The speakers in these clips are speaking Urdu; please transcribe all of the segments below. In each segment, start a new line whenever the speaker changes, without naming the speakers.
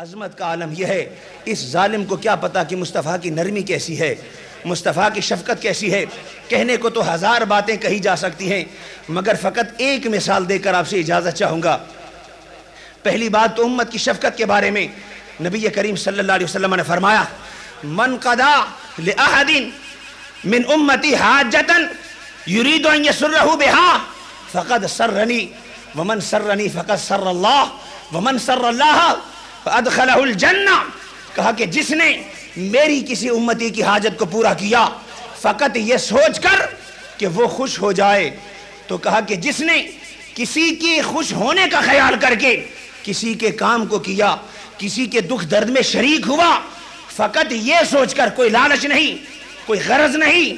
عظمت کا عالم یہ ہے، اس ظالم کو کیا پتا کہ مصطفیٰ کی نرمی کیسی ہے، مصطفیٰ کی شفقت کیسی ہے۔ کہنے کو تو ہزار باتیں کہی جا سکتی ہیں، مگر فقط ایک مثال دے کر آپ سے اجازت چاہوں گا۔ پہلی بات تو امت کی شفقت کے بارے میں نبی کریم صلی اللہ علیہ وسلم نے فرمایا، من قضا لأحد من امتی حاجتا یرید ان یسرہ بہا فقد سرنی ومن سرنی فقد سر اللہ ومن سر اللہ فادخلہ الجنہ۔ کہا کہ جس نے میری کسی امتی کی حاجت کو پورا کیا فقط یہ سوچ کر کہ وہ خوش ہو جائے، تو کہا کہ جس نے کسی کی خوش ہونے کا خیال کر کے کسی کے کام کو کیا، کسی کے دکھ درد میں شریک ہوا، فقط یہ سوچ کر، کوئی لالچ نہیں، کوئی غرض نہیں،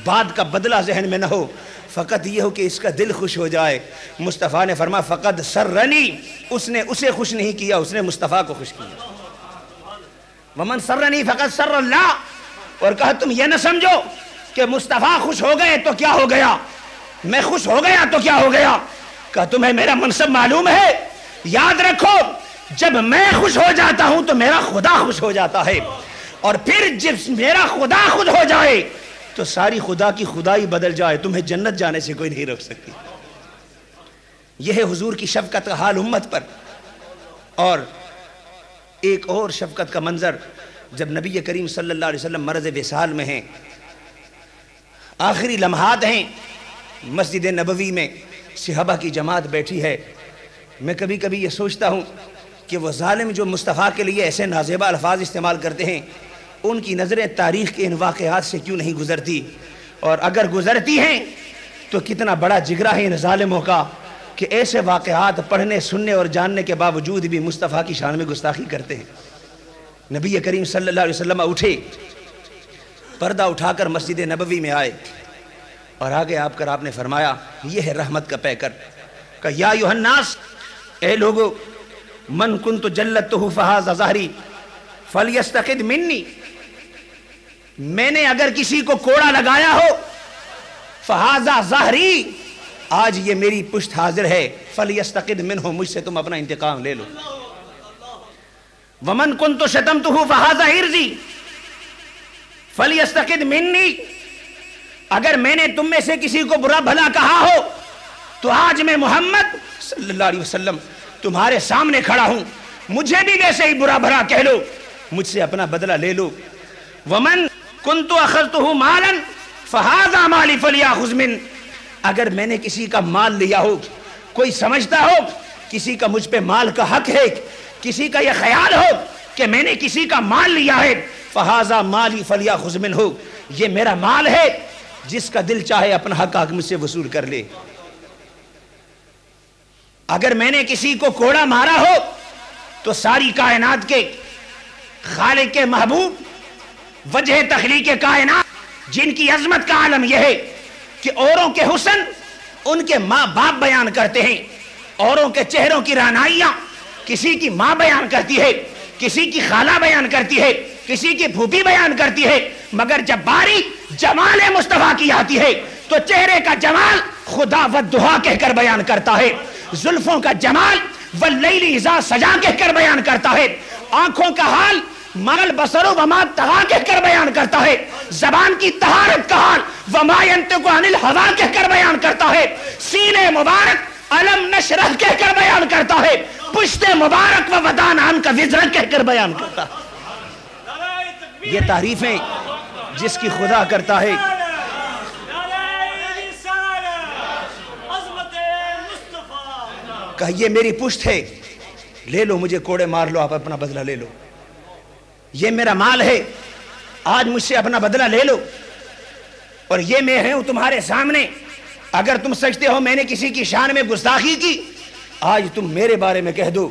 بعد کا بدلہ ذہن میں نہ ہو، فقط یہ ہو کہ اس کا دل خوش ہو جائے۔ مصطفیٰ نے فرمایا فقد سرنی، اس نے اسے خوش نہیں کیا، اس نے مصطفیٰ کو خوش کیا۔ ومن سرنی فقد سر اللہ، اور کہا تم یہ نہ سمجھو کہ مصطفیٰ خوش ہو گئے تو کیا ہو گیا، میں خوش ہو گیا تو کیا ہو گیا۔ کہا تمہیں میرا منصب معلوم ہے، یاد رکھو جب میں خوش ہو جاتا ہوں تو میرا خدا خوش ہو جاتا ہے، اور پھر جب میرا خدا خود ہو جائے تو ساری خدا کی خدائی بدل جائے، تمہیں جنت جانے سے کوئی نہیں روک سکتی۔ یہ ہے حضور کی شفقت کا حال امت پر۔ اور ایک اور شفقت کا منظر، جب نبی کریم صلی اللہ علیہ وسلم مرض وصال میں ہیں، آخری لمحات ہیں، مسجد نبوی میں صحابہ کی جماعت بیٹھی ہے، میں کبھی کبھی یہ سوچتا ہوں کہ وہ ظالم جو مصطفیٰ کے لیے ایسے نازیبہ الفاظ استعمال کرتے ہیں، ان کی نظریں تاریخ کے ان واقعات سے کیوں نہیں گزرتی، اور اگر گزرتی ہیں تو کتنا بڑا جگرہ ہے ان ظالموں کا کہ ایسے واقعات پڑھنے، سننے اور جاننے کے باوجود بھی مصطفیٰ کی شان میں گستاخی کرتے ہیں۔ نبی کریم صلی اللہ علیہ وسلم اٹھے، پردہ اٹھا کر مسجد نبوی میں آئے، اور آگے آپ کر آپ نے فرمایا، یہ ہے رحمت کا پیکر، کہ یا ایھا الناس، اے لوگو، من کنت جلدتہ فہذا ظہری فلیستقد منی، میں نے اگر کسی کو کوڑا لگایا ہو، فہذا ظہری، آج یہ میری پشت حاضر ہے، فلیستقد منہ، مجھ سے تم اپنا انتقام لے لو۔ ومن کنت شتمتہ فہذا عرضی فلیستقد منی، اگر میں نے تم میں سے کسی کو برا بھلا کہا ہو تو آج میں محمد صلی اللہ علیہ وسلم تمہارے سامنے کھڑا ہوں، مجھے بھی ویسے ہی برا بھلا کہہ لو، مجھ سے اپنا بدلہ لے لو۔ ومن کنت اخذتہ مالا فہذا مالی فلیاخذ من، اگر میں نے کسی کا مال لیا ہو، کوئی سمجھتا ہو کسی کا مجھ پہ مال کا حق ہے، کسی کا یہ خیال ہو کہ میں نے کسی کا مال لیا ہے، فہذا مالی فلیاخذ منہ، یہ میرا مال ہے، جس کا دل چاہے اپنا حق مجھ سے وصول کر لے۔ اگر میں نے کسی کو کوڑا مارا ہو تو ساری کائنات کے خالق کے محبوب، وجہ تخلیق کائنات، جن کی عظمت کا عالم یہ ہے کہ اوروں کے حسن ان کے ماں باپ بیان کرتے ہیں، اوروں کے چہروں کی رعنائیاں کسی کی ماں بیان کرتی ہے، کسی کی خالہ بیان کرتی ہے، کسی کی پھوپھی بیان کرتی ہے، مگر جب باری جمال مصطفیٰ کی آتی ہے تو چہرے کا جمال خدا والدہا کہہ کر بیان کرتا ہے، زلفوں کا جمال واللیل اذا سجا کہہ کر بیان کرتا ہے، آنکھوں کا حال مَا الْبَصَرُ وَمَا طَغَىٰ کہہ کر بیان کرتا ہے، زبان کی طہارت کا حال وَمَا يَنطِقُ عَنِ الْهَوَىٰ کہہ کر بیان کرتا ہے، سینے مبارک الم نشرح کہہ کر بیان کرتا ہے، پشت مبارک و وَدَانَ عَنْکَ وِزْرَکَ کہہ کر بیان کرتا ہے۔ یہ تعریفیں جس کی خدا کرتا ہے، کہ یہ میری پشت ہے، لے لو، مجھے کوڑے مار لو، آپ اپنا بدلہ لے لو، یہ میرا مال ہے، آج مجھ سے اپنا بدلہ لے لو، اور یہ میں ہوں تمہارے سامنے، اگر تم سمجھتے ہو میں نے کسی کی شان میں گستاخی کی، آج تم میرے بارے میں کہہ دو۔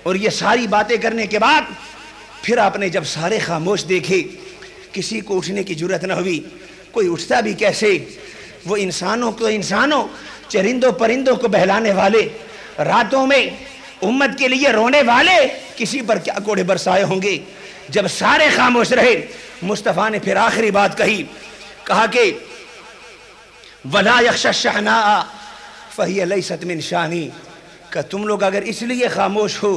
اور یہ ساری باتیں کرنے کے بعد پھر آپ نے جب سارے خاموش دیکھے، کسی کو اٹھنے کی جرت نہ ہوئی، کوئی اٹھتا بھی کیسے، وہ انسانوں چرندوں پرندوں کو بہلانے والے، راتوں میں امت کے لیے رونے والے، کسی پر کیا کوڑے برسائے ہوں گے۔ جب سارے خاموش رہے، مصطفیٰ نے پھر آخری بات کہی، کہا کہ وَلَا يَخْشَى الشَّحْنَاءَ فَهِيَ لَيْسَتْ مِنْ شَانِي، کہ تم لوگ اگر اس لیے خاموش ہو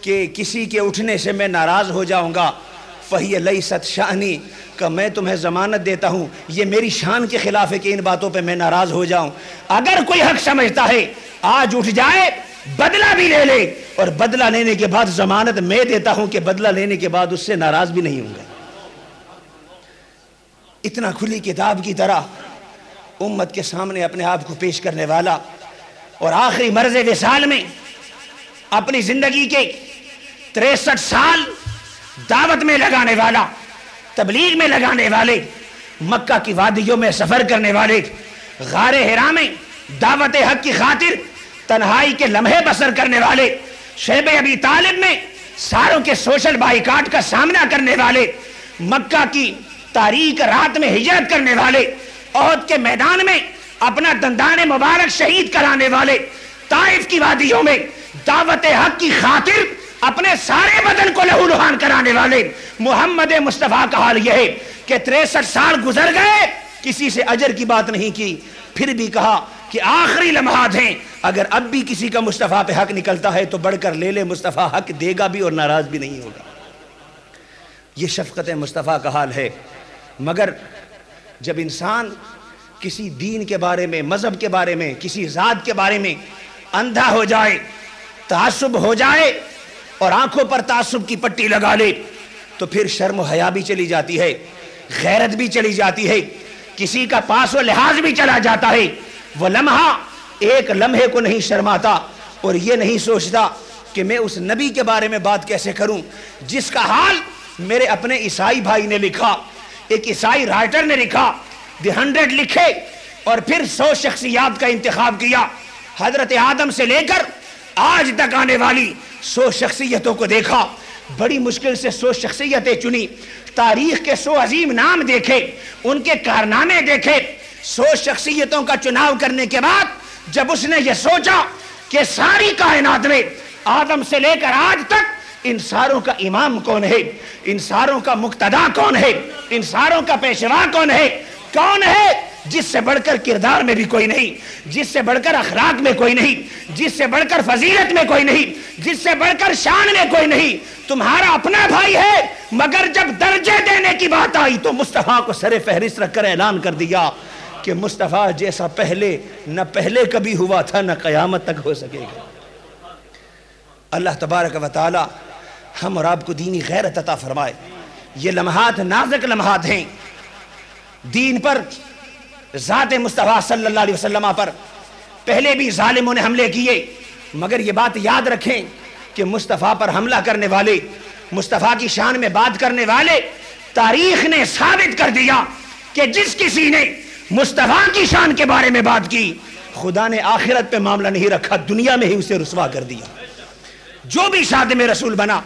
کہ کسی کے اٹھنے سے میں ناراض ہو جاؤں گا، فہی لیست شانی، کہ میں تمہیں ضمانت دیتا ہوں یہ میری شان کے خلاف ہے کہ ان باتوں پہ میں ناراض ہو جاؤں۔ اگر کوئی حق سمجھتا ہے آج اٹھ جائے، بدلہ بھی لے لے، اور بدلہ لینے کے بعد ضمانت میں دیتا ہوں کہ بدلہ لینے کے بعد اس سے ناراض بھی نہیں ہوں گا۔ اتنا کھلی کتاب کی طرح امت کے سامنے اپنے آپ کو پیش کرنے والا، اور آخری مرض وصال میں اپنی زندگی کے 63 سال دعوت میں لگانے والا، تبلیغ میں لگانے والے، مکہ کی وادیوں میں سفر کرنے والے، غار حرا میں دعوت حق کی خاطر تنہائی کے لمحے بسر کرنے والے، شیب ابی طالب میں ساروں کے سوشل بائیکاٹ کا سامنا کرنے والے، مکہ کی تاریک رات میں ہجرت کرنے والے، احد کے میدان میں اپنا دندان مبارک شہید کرانے والے، طائف کی وادیوں میں دعوت حق کی خاطر اپنے سارے بدن کو لہو لہان کرانے والے محمد مصطفیٰ کا حال یہ ہے کہ 63 سال گزر گئے، کسی سے اجر کی بات نہیں کی، پھر بھی کہا کہ آخری لمحات ہیں، اگر اب بھی کسی کا مصطفیٰ پہ حق نکلتا ہے تو بڑھ کر لے لے، مصطفیٰ حق دے گا بھی اور ناراض بھی نہیں ہوگا۔ یہ شفقت مصطفیٰ کا حال ہے۔ مگر جب انسان کسی دین کے بارے میں، مذہب کے بارے میں، کسی ذات کے بارے میں اندھا ہو جائے، تعصب ہو جائے اور آنکھوں پر تعصب کی پٹی لگا لے، تو پھر شرم و حیا بھی چلی جاتی ہے، غیرت بھی چلی جاتی ہے، کسی کا پاس و لحاظ بھی چلا جاتا ہے۔ وہ لمحہ ایک لمحے کو نہیں شرماتا اور یہ نہیں سوچتا کہ میں اس نبی کے بارے میں بات کیسے کروں جس کا حال میرے اپنے عیسائی بھائی نے لکھا، ایک عیسائی رائٹر نے لکھا، دی 100 لکھے اور پھر 100 شخصیات کا انتخاب کیا، حضرت آدم سے لے کر آج تک آنے والی 100 شخصیتوں کو دیکھا، بڑی مشکل سے 100 شخصیتیں چنی، تاریخ کے 100 عظیم نام دیکھے، ان کے کارنامے دیکھے، 100 شخصیتوں کا چناؤ کرنے کے بعد جب اس نے یہ سوچا کہ ساری کائنات میں آدم سے لے کر آج تک ان ساروں کا امام کون ہے، ان ساروں کا مقتدا کون ہے، ان ساروں کا پیشوا کون ہے جس سے بڑھ کر کردار میں بھی کوئی نہیں، جس سے بڑھ کر اخلاق میں کوئی نہیں، جس سے بڑھ کر فضیلت میں کوئی نہیں، جس سے بڑھ کر شان میں کوئی نہیں، تمہارا اپنا بھائی ہے، مگر جب درجے دینے کی بات آئی تو مصطفیٰ کو سر فہرست رکھ کر اعلان کر دیا کہ مصطفیٰ جیسا پہلے نہ پہلے کبھی ہوا تھا نہ قیامت تک ہو سکے گا۔ اللہ تبارک و تعالی ہم اور آپ کو دینی غیرت عطا فرمائے۔ یہ لمحات نازک لمحات ہیں، دین پر، ذات مصطفیٰ صلی اللہ علیہ وسلم پر پہلے بھی ظالموں نے حملے کیے، مگر یہ بات یاد رکھیں کہ مصطفیٰ پر حملہ کرنے والے، مصطفیٰ کی شان میں بات کرنے والے، تاریخ نے ثابت کر دیا کہ جس کسی نے مصطفیٰ کی شان کے بارے میں بات کی، خدا نے آخرت پہ معاملہ نہیں رکھا، دنیا میں ہی اسے رسوا کر دیا۔ جو بھی خادم رسول بنا،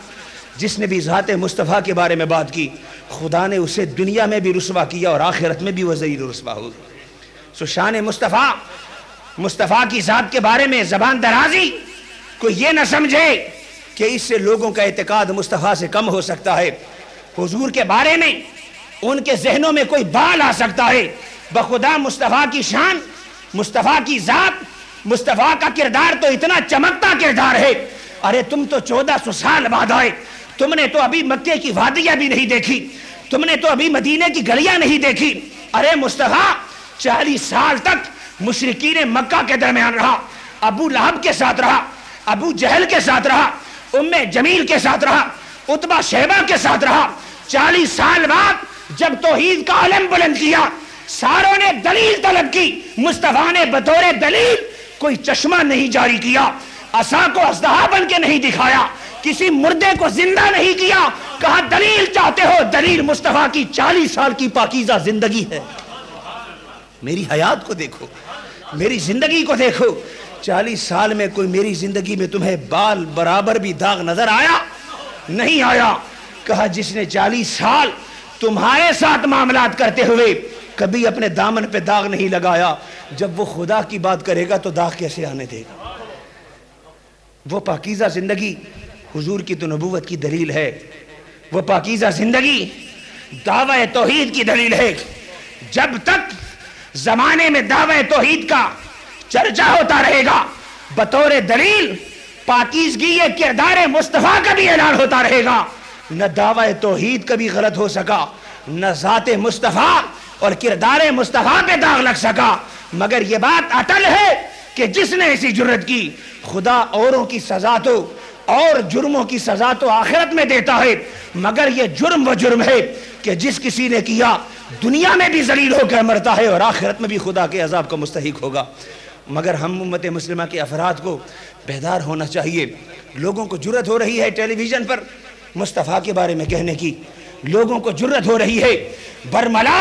جس نے بھی ذات مصطفیٰ کے بارے میں بات کی، خدا نے اسے دنیا میں بھی رسوا کیا اور آخرت میں بھی وہ ذلیل و رسوا ہو۔ سو شان مصطفیٰ کی ذات کے بارے میں زبان درازی کوئی یہ نہ سمجھے کہ اس سے لوگوں کا اعتقاد مصطفیٰ سے کم ہو سکتا ہے، حضور کے بارے میں ان کے ذہنوں میں کوئی بال آ سکتا ہے۔ بخدا مصطفیٰ کی شان، مصطفیٰ کی ذات، مصطفیٰ کا کردار تو اتنا چمکتا کردار ہے، ارے تم تو 1400 سال بعد آئے، تم نے تو ابھی مکے کی وادیاں بھی نہیں دیکھی، تم نے تو ابھی مدینے کی گلیاں نہیں دیکھی، ارے مصطفیٰ 40 سال تک مشرکین مکہ کے درمیان رہا، ابو لہب کے ساتھ رہا، ابو جہل کے ساتھ رہا، ام جمیل کے ساتھ رہا، عتبہ شیبہ کے ساتھ رہا۔ 40 سال بعد جب توحید کا علم بلند کیا، ساروں نے دلیل طلب کی، مصطفیٰ نے بطور دلیل کوئی چشمہ نہیں جاری کیا، عصا کو اژدہا بن کے نہیں دکھایا، کسی مردے کو زندہ نہیں کیا، کہا دلیل چاہتے ہو، دلیل مصطفیٰ کی 40 سال کی پاکیزہ زندگی ہے۔ میری حیات کو دیکھو، میری زندگی کو دیکھو، 40 سال میں کوئی میری زندگی میں تمہیں بال برابر بھی داغ نظر آیا؟ نہیں آیا۔ کہا جس نے 40 سال تمہارے ساتھ معاملات کرتے ہوئے کبھی اپنے دامن پہ داغ نہیں لگایا، جب وہ خدا کی بات کرے گا تو داغ کیسے آنے دے گا؟ وہ پاکیزہ زندگی حضور کی تو نبوت کی دلیل ہے، وہ پاکیزہ زندگی دعوی توحید کی دلیل ہے۔ جب تک زمانے میں دعوی توحید کا چرچا ہوتا رہے گا، بطور دلیل پاکیزگی یہ کردار مصطفیٰ کا بھی اعلان ہوتا رہے گا، نہ دعوی توحید کبھی غلط ہو سکا، نہ ذات مصطفیٰ اور کردار مصطفیٰ پہ داغ لگ سکا، مگر یہ بات اٹل ہے کہ جس نے ایسی جرت کی، خدا اوروں کی سزا تو اور جرموں کی سزا تو آخرت میں دیتا ہے، مگر یہ جرم و جرم ہے کہ جس کسی نے کیا دنیا میں بھی ذلیل ہو کر مرتا ہے اور آخرت میں بھی خدا کے عذاب کا مستحق ہوگا۔ مگر ہم امت مسلمہ کے افراد کو بیدار ہونا چاہیے۔ لوگوں کو جرت ہو رہی ہے ٹیلی ویژن پر مصطفیٰ کے بارے میں کہنے کی، لوگوں کو جرت ہو رہی ہے برملا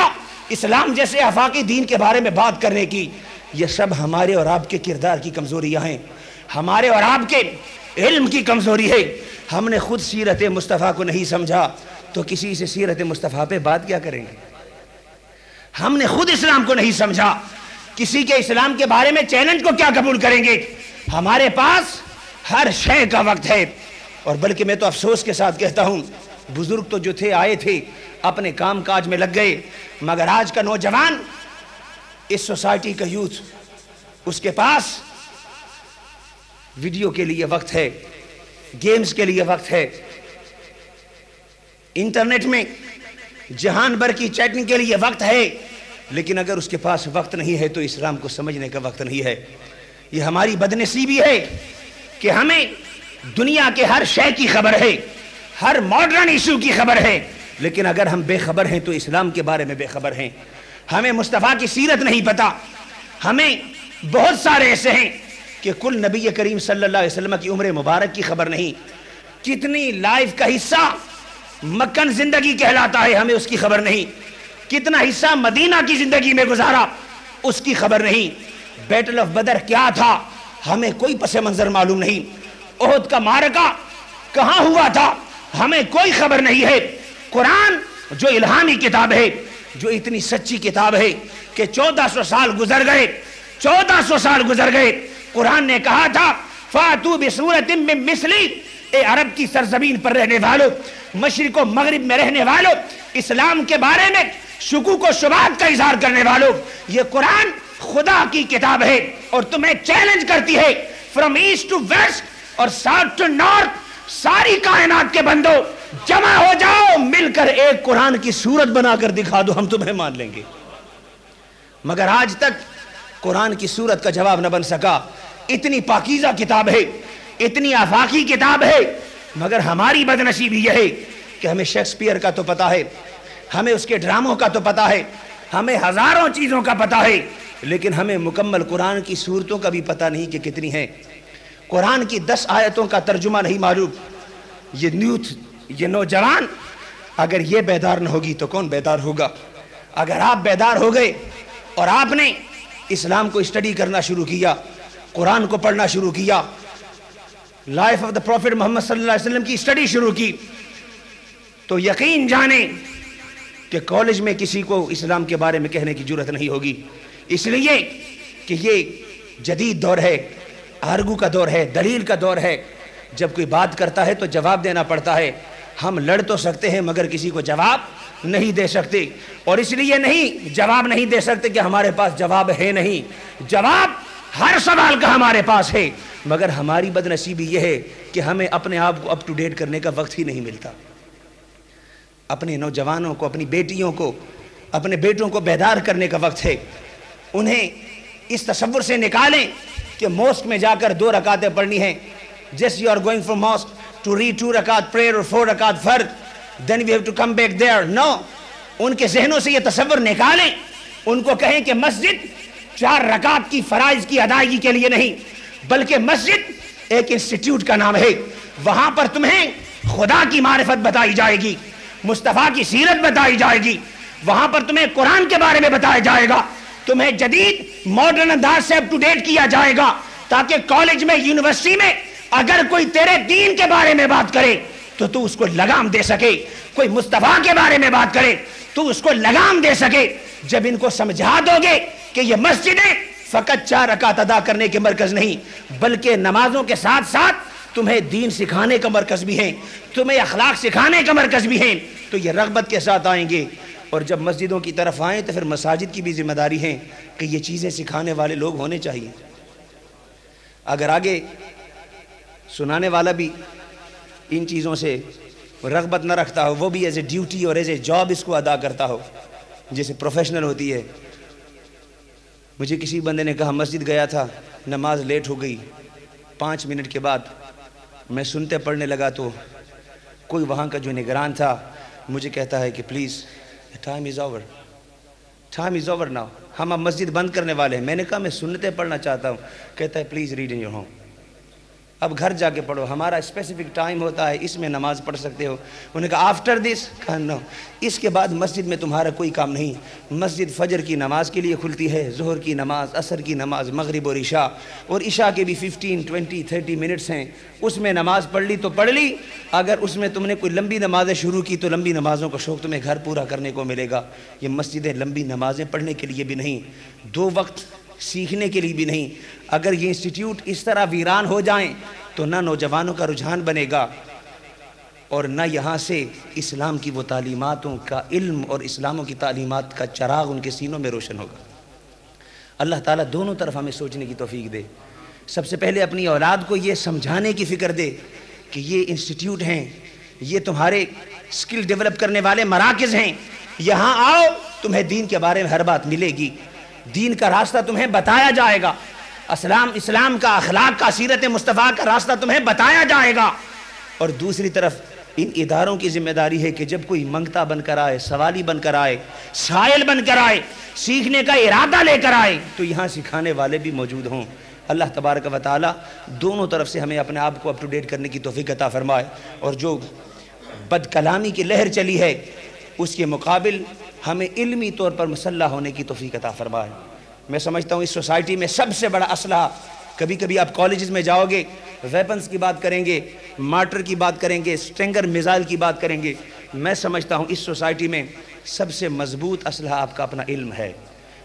اسلام جیسے آفاقی دین کے بارے میں بات کرنے کی۔ یہ سب ہمارے اور آپ کے کردار کی کمزوریاں ہیں، ہمارے اور آپ کے علم کی کمزوری ہے۔ ہم نے خود سیرت مصطفیٰ کو نہیں سمجھا تو کسی سے سیرت مصطفیٰ پہ بات کیا کریں گے؟ ہم نے خود اسلام کو نہیں سمجھا، کسی کے اسلام کے بارے میں چیلنج کو کیا قبول کریں گے؟ ہمارے پاس ہر شے کا وقت ہے، اور بلکہ میں تو افسوس کے ساتھ کہتا ہوں، بزرگ تو جو تھے آئے تھے اپنے کام کاج میں لگ گئے، مگر آج کا نوجوان، اس سوسائٹی کا یوتھ، اس کے پاس ویڈیو کے لیے وقت ہے، گیمز کے لیے وقت ہے، انٹرنیٹ میں جہان بھر کی چیٹنگ کے لیے وقت ہے، لیکن اگر اس کے پاس وقت نہیں ہے تو اسلام کو سمجھنے کا وقت نہیں ہے۔ یہ ہماری بدنصیبی ہے کہ ہمیں دنیا کے ہر شے کی خبر ہے، ہر ماڈرن ایشو کی خبر ہے، لیکن اگر ہم بے خبر ہیں تو اسلام کے بارے میں بے خبر ہیں۔ ہمیں مصطفیٰ کی سیرت نہیں پتا، ہمیں بہت سارے ایسے ہیں کہ کل نبی کریم صلی اللہ علیہ وسلم کی عمر مبارک کی خبر نہیں، کتنی لائف کا حصہ مکن زندگی کہلاتا ہے ہمیں اس کی خبر نہیں، کتنا حصہ مدینہ کی زندگی میں گزارا اس کی خبر نہیں، بیٹل آف بدر کیا تھا ہمیں کوئی پس منظر معلوم نہیں، احد کا معرکہ کہاں ہوا تھا ہمیں کوئی خبر نہیں ہے۔ قرآن جو الہامی کتاب ہے، جو اتنی سچی کتاب ہے کہ 1400 سال گزر گئے، 1400 سال گزر گئے، قرآن نے کہا تھا فَأْتُوا بِسُورَةٍ مِّن مِّثْلِهِ، اے عرب کی سرزمین پر رہنے والوں، مشرق و مغرب میں رہنے والوں، اسلام کے بارے میں شکوک و شبہات کا اظہار کرنے والوں، یہ قرآن خدا کی کتاب ہے اور تمہیں چیلنج کرتی ہے فرام ایسٹ ٹو ویسٹ اور ساؤتھ ٹو نارتھ، ساری کائنات کے بندوں جمع ہو جاؤ، مل کر ایک قرآن کی صورت بنا کر دکھا دو، ہم تمہیں مان لیں گے۔ مگر آج تک قرآن کی صورت کا جواب نہ بن سکا۔ اتنی پاکیزہ کتاب ہے، اتنی آفاقی کتاب ہے، مگر ہماری بدنصیبی یہ ہے کہ ہمیں شیکسپیئر کا تو پتا ہے، ہمیں اس کے ڈراموں کا تو پتا ہے، ہمیں ہزاروں چیزوں کا پتا ہے، لیکن ہمیں مکمل قرآن کی صورتوں کا بھی پتا نہیں کہ کتنی ہیں۔ قرآن کی 10 آیتوں کا ترجمہ نہیں معلوم۔ یہ نوجوان اگر یہ بیدار نہ ہوگی تو کون بیدار ہوگا؟ اگر آپ بیدار ہو گئے اور آپ نے اسلام کو اسٹڈی کرنا شروع کیا، قرآن کو پڑھنا شروع کیا، لائف آف دا پروفٹ محمد صلی اللہ علیہ وسلم کی اسٹڈی شروع کی، تو یقین جانیں کہ کالج میں کسی کو اسلام کے بارے میں کہنے کی جرت نہیں ہوگی، اس لیے کہ یہ جدید دور ہے، آرگو کا دور ہے، دلیل کا دور ہے۔ جب کوئی بات کرتا ہے تو جواب دینا پڑتا ہے۔ ہم لڑ تو سکتے ہیں مگر کسی کو جواب نہیں دے سکتے، اور اس لیے نہیں جواب نہیں دے سکتے کہ ہمارے پاس جواب ہے نہیں، جواب ہر سوال کا ہمارے پاس ہے، مگر ہماری بدنصیبی یہ ہے کہ ہمیں اپنے آپ کو اپ ٹو ڈیٹ کرنے کا وقت ہی نہیں ملتا۔ اپنے نوجوانوں کو، اپنی بیٹیوں کو، اپنے بیٹوں کو بیدار کرنے کا وقت ہے۔ انہیں اس تصور سے نکالیں کہ موسک میں جا کر 2 رکعتیں پڑھنی ہیں، just you are going from mosque to read 2 rakat prayer or 4 rakat fard, then we have to come back there. No, ان کے ذہنوں سے یہ تصور نکالیں، ان کو کہیں کہ مسجد 4 رکعت کی فرائض کی ادائیگی کے لیے نہیں، بلکہ مسجد ایک انسٹیٹیوٹ کا نام ہے، وہاں پر تمہیں خدا کی معرفت بتائی جائے گی، مصطفیٰ کی سیرت بتائی جائے گی، وہاں پر تمہیں قرآن کے بارے میں بتایا جائے گا، تمہیں جدید ماڈرن انداز سے اپ ٹو ڈیٹ کیا جائے گا، تاکہ کالج میں، یونیورسٹی میں اگر کوئی تیرے دین کے بارے میں بات کرے تو تو اس کو لگام دے سکے، کوئی مصطفیٰ کے بارے میں بات کرے تو اس کو لگام دے سکے۔ جب ان کو سمجھا دو گے کہ یہ مسجدیں فقط 4 رکعت ادا کرنے کے مرکز نہیں، بلکہ نمازوں کے ساتھ ساتھ تمہیں دین سکھانے کا مرکز بھی ہیں، تمہیں اخلاق سکھانے کا مرکز بھی ہیں، تو یہ رغبت کے ساتھ آئیں گے۔ اور جب مسجدوں کی طرف آئیں تو پھر مساجد کی بھی ذمہ داری ہے کہ یہ چیزیں سکھانے والے لوگ ہونے چاہیے۔ اگر آگے سنانے والا بھی ان چیزوں سے رغبت نہ رکھتا ہو، وہ بھی ایز اے ڈیوٹی اور ایز اے جاب اس کو ادا کرتا ہو جیسے پروفیشنل ہوتی ہے۔ مجھے کسی بندے نے کہا مسجد گیا تھا، نماز لیٹ ہو گئی، 5 منٹ کے بعد میں سنتے پڑھنے لگا تو کوئی وہاں کا جو نگران تھا مجھے کہتا ہے کہ please time is over now, ہم اب مسجد بند کرنے والے ہیں۔ میں نے کہا میں سنتے پڑھنا چاہتا ہوں۔ کہتا ہے please read in your home, اب گھر جا کے پڑھو، ہمارا اسپیسیفک ٹائم ہوتا ہے، اس میں نماز پڑھ سکتے ہو۔ انہوں نے کہا آفٹر دس، کہا نو، اس کے بعد مسجد میں تمہارا کوئی کام نہیں۔ مسجد فجر کی نماز کے لیے کھلتی ہے، ظہر کی نماز، عصر کی نماز، مغرب اور عشاء کے بھی 15 20 30 منٹس ہیں، اس میں نماز پڑھ لی تو پڑھ لی۔ اگر اس میں تم نے کوئی لمبی نمازیں شروع کی تو لمبی نمازوں کا شوق تمہیں گھر پورا کرنے کو ملے گا۔ یہ مسجدیں لمبی نمازیں پڑھنے کے لیے بھی نہیں، 2 وقت سیکھنے کے لیے بھی نہیں۔ اگر یہ انسٹیٹیوٹ اس طرح ویران ہو جائیں تو نہ نوجوانوں کا رجحان بنے گا اور نہ یہاں سے اسلام کی وہ تعلیماتوں کا علم اور اسلاموں کی تعلیمات کا چراغ ان کے سینوں میں روشن ہوگا۔ اللہ تعالیٰ دونوں طرف ہمیں سوچنے کی توفیق دے۔ سب سے پہلے اپنی اولاد کو یہ سمجھانے کی فکر دے کہ یہ انسٹیٹیوٹ ہیں، یہ تمہارے سکل ڈیولپ کرنے والے مراکز ہیں، یہاں آؤ، تمہیں دین کے بارے میں ہر بات ملے گی، دین کا راستہ تمہیں بتایا جائے گا، اسلام کا، اخلاق کا، سیرت مصطفیٰ کا راستہ تمہیں بتایا جائے گا۔ اور دوسری طرف ان اداروں کی ذمہ داری ہے کہ جب کوئی منگتا بن کر آئے، سوالی بن کر آئے، سائل بن کر آئے، سیکھنے کا ارادہ لے کر آئے تو یہاں سکھانے والے بھی موجود ہوں۔ اللہ تبارک و تعالی دونوں طرف سے ہمیں اپنے آپ کو اپ ٹو ڈیٹ کرنے کی توفیق عطا فرمائے، اور جو بد کلامی کی لہر چلی ہے اس کے مقابل ہمیں علمی طور پر مسلح ہونے کی توفیق عطا فرمائے۔ میں سمجھتا ہوں اس سوسائٹی میں سب سے بڑا اسلحہ، کبھی کبھی آپ کالجز میں جاؤ گے، ویپنز کی بات کریں گے، مارٹر کی بات کریں گے، سٹرنگر میزائل کی بات کریں گے۔ میں سمجھتا ہوں اس سوسائٹی میں سب سے مضبوط اسلحہ آپ کا اپنا علم ہے۔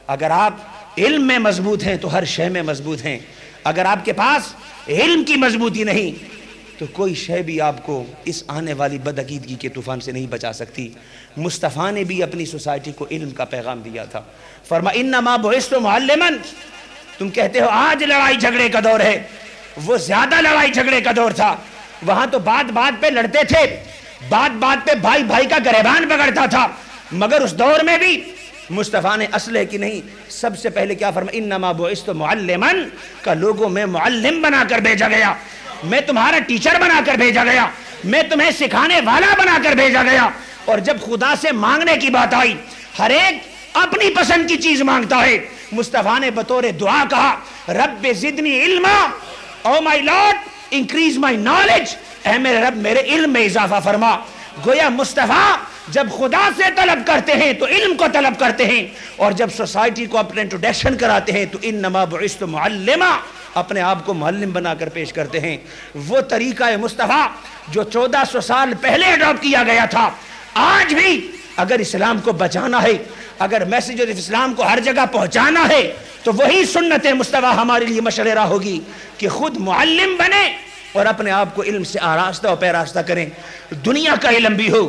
اگر آپ علم میں مضبوط ہیں تو ہر شے میں مضبوط ہیں۔ اگر آپ کے پاس علم کی مضبوطی نہیں تو کوئی شے بھی آپ کو اس آنے والی بدعقیدگی کے طوفان سے نہیں بچا سکتی۔ مصطفیٰ نے بھی اپنی سوسائٹی کو علم کا پیغام دیا تھا، فرمایا انما بعثت معلما۔ تم کہتے ہو آج لڑائی جھگڑے کا دور ہے، وہ زیادہ لڑائی جھگڑے کا دور تھا۔ وہاں تو بات بات پہ لڑتے تھے، بات بات پہ بھائی بھائی کا گریبان پکڑتا تھا، مگر اس دور میں بھی مصطفیٰ نے اسلحے کی نہیں، سب سے پہلے کیا فرمایا انما بعثت معلما، کا لوگوں میں معلم بنا کر بھیجا گیا، میں تمہارا ٹیچر بنا کر بھیجا گیا، میں تمہیں سکھانے والا بنا کر بھیجا گیا۔ اور جب خدا سے مانگنے کی بات آئی، ہر ایک اپنی پسند کی چیز مانگتا ہے، مصطفیٰ نے بطور دعا کہا رب زدنی علما، او مائی لارڈ انکریز مائی نالج، اے میرے رب میرے علم میں اضافہ فرما۔ گویا مصطفیٰ جب خدا سے طلب کرتے ہیں تو علم کو طلب کرتے ہیں، اور جب سوسائٹی کو اپنے انٹروڈکشن کراتے ہیں تو انما بعثت معلما، اپنے آپ کو معلم بنا کر پیش کرتے ہیں۔ وہ طریقہ مصطفیٰ جو 1400 سال پہلے اڈاپٹ کیا گیا تھا، آج بھی اگر اسلام کو بچانا ہے، اگر میسیج آف اسلام کو ہر جگہ پہنچانا ہے تو وہی سنت مصطفیٰ ہمارے لیے مشعل راہ ہوگی کہ خود معلم بنے اور اپنے آپ کو علم سے آراستہ و پیراستہ کریں۔ دنیا کا علم بھی ہو،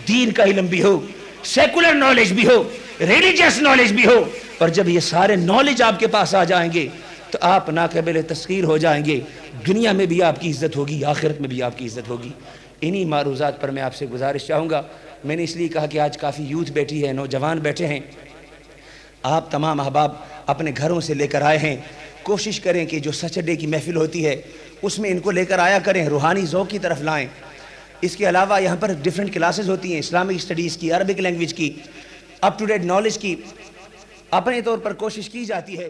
دین کا علم بھی ہو، سیکولر نالج بھی ہو، ریلیجیس نالج بھی ہو، اور جب یہ سارے نالج آپ کے پاس آ جائیں گے تو آپ ناقابل تسخیر ہو جائیں گے، دنیا میں بھی آپ کی عزت ہوگی، آخرت میں بھی آپ کی عزت ہوگی۔ انہی معروضات پر میں آپ سے گزارش چاہوں گا۔ میں نے اس لیے کہا کہ آج کافی یوتھ بیٹھی ہے، نوجوان بیٹھے ہیں، آپ تمام احباب اپنے گھروں سے لے کر آئے ہیں، کوشش کریں کہ جو سچڈے کی محفل ہوتی ہے اس میں ان کو لے کر آیا کریں، روحانی ذوق کی طرف لائیں۔ اس کے علاوہ یہاں پر ڈیفرنٹ کلاسز ہوتی ہیں، اسلامک اسٹڈیز کی، عربک لینگویج کی، اپ ٹو ڈیٹ نالج کی، اپنے طور پر کوشش کی جاتی ہے۔